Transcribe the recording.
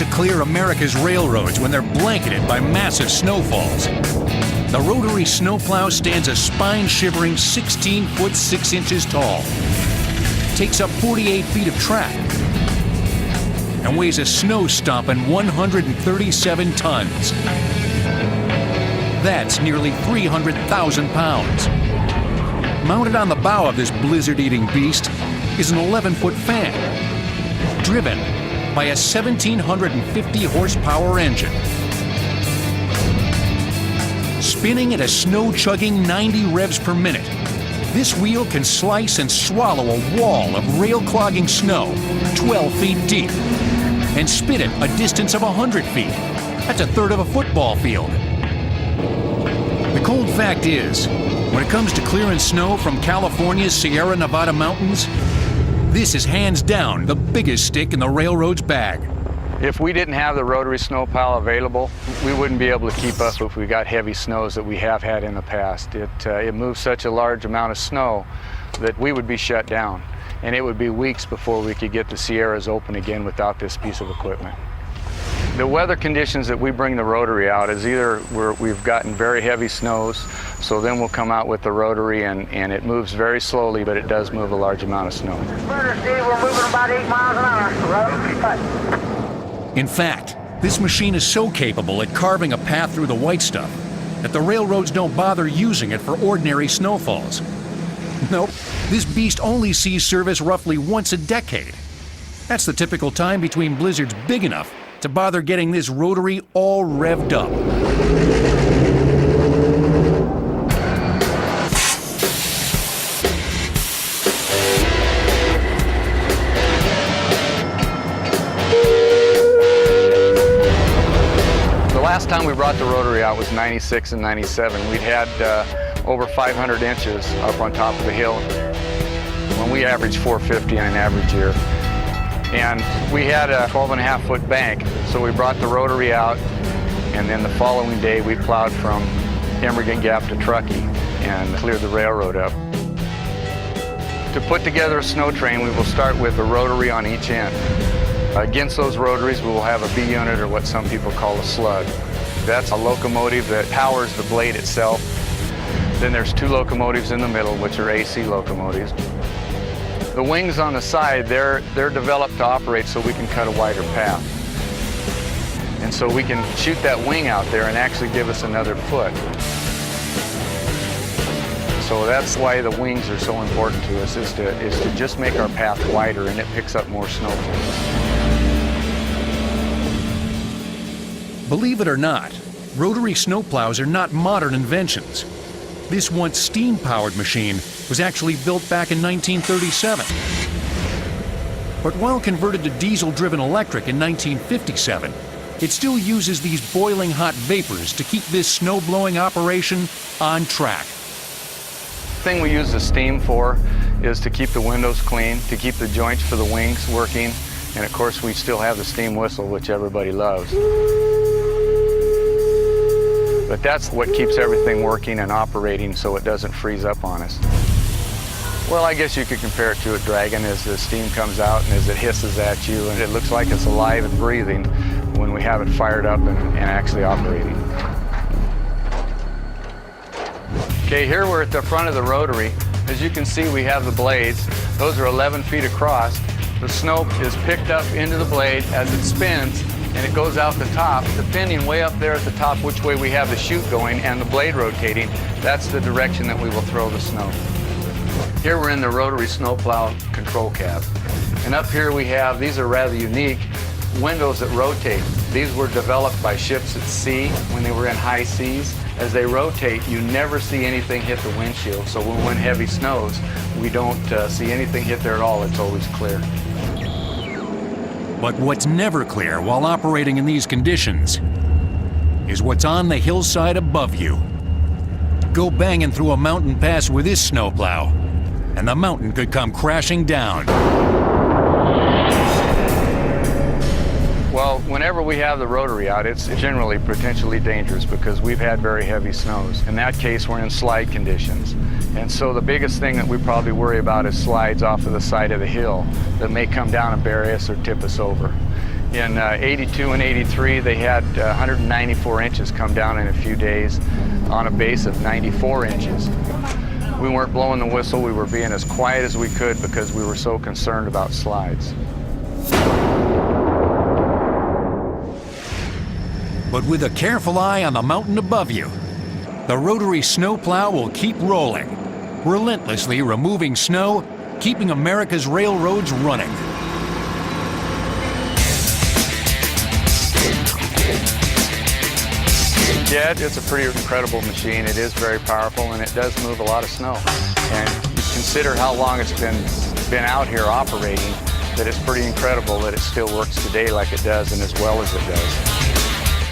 to clear America's railroads when they're blanketed by massive snowfalls, the rotary snowplow stands a spine-shivering 16 foot 6 inches tall, takes up 48 feet of track, and weighs a snow-stomping 137 tons. That's nearly 300,000 pounds. Mounted on the bow of this blizzard-eating beast is an 11-foot fan, driven by a 1,750 horsepower engine. Spinning at a snow-chugging 90 revs per minute, this wheel can slice and swallow a wall of rail-clogging snow 12 feet deep and spit it a distance of 100 feet. That's a third of a football field. The cold fact is, when it comes to clearing snow from California's Sierra Nevada mountains, this is hands down the biggest stick in the railroad's bag. If we didn't have the rotary snowplow available, we wouldn't be able to keep up if we got heavy snows that we have had in the past. It moves such a large amount of snow that we would be shut down, and it would be weeks before we could get the Sierras open again without this piece of equipment. The weather conditions that we bring the rotary out is either we've gotten very heavy snows, so then we'll come out with the rotary and it moves very slowly, but it does move a large amount of snow. Further, Steve, we're moving about 8 miles an hour. In fact, this machine is so capable at carving a path through the white stuff that the railroads don't bother using it for ordinary snowfalls. Nope, this beast only sees service roughly once a decade. That's the typical time between blizzards big enough to bother getting this rotary all revved up. The last time we brought the rotary out was 96 and 97. We'd had over 500 inches up on top of the hill when we averaged 450 in an average year. And we had a 12.5 foot bank, so we brought the rotary out, and then the following day we plowed from Emigrant Gap to Truckee and cleared the railroad up. To put together a snow train, we will start with a rotary on each end. Against those rotaries, we will have a B unit, or what some people call a slug. That's a locomotive that powers the blade itself. Then there's 2 locomotives in the middle, which are AC locomotives. The wings on the side, they're developed to operate so we can cut a wider path. And so we can shoot that wing out there and actually give us another foot. So that's why the wings are so important to us, is to just make our path wider, and it picks up more snow for us. Believe it or not, rotary snowplows are not modern inventions. This once steam-powered machine was actually built back in 1937. But while converted to diesel-driven electric in 1957, it still uses these boiling hot vapors to keep this snow-blowing operation on track. The thing we use the steam for is to keep the windows clean, to keep the joints for the wings working, and of course we still have the steam whistle, which everybody loves. But that's what keeps everything working and operating so it doesn't freeze up on us. Well, I guess you could compare it to a dragon as the steam comes out and as it hisses at you, and it looks like it's alive and breathing when we have it fired up and actually operating. Okay, here we're at the front of the rotary. As you can see, we have the blades. Those are 11 feet across. The snow is picked up into the blade as it spins, and it goes out the top. Depending way up there at the top which way we have the chute going and the blade rotating, that's the direction that we will throw the snow. Here we're in the rotary snowplow control cab. And up here we have, these are rather unique, windows that rotate. These were developed by ships at sea when they were in high seas. As they rotate, you never see anything hit the windshield. So when we're in heavy snows, we don't see anything hit there at all. It's always clear. But what's never clear while operating in these conditions is what's on the hillside above you. Go banging through a mountain pass with this snowplow, and the mountain could come crashing down. Well, whenever we have the Rotary out, it's generally potentially dangerous because we've had very heavy snows. In that case, we're in slide conditions. And so the biggest thing that we probably worry about is slides off of the side of the hill that may come down and bury us or tip us over. In 82 and 83, they had 194 inches come down in a few days on a base of 94 inches. We weren't blowing the whistle, we were being as quiet as we could because we were so concerned about slides. But with a careful eye on the mountain above you, the Rotary snowplow will keep rolling, relentlessly removing snow, keeping America's railroads running. Yeah, it's a pretty incredible machine. It is very powerful and it does move a lot of snow. And consider how long it's been out here operating, that it's pretty incredible that it still works today like it does and as well as it does.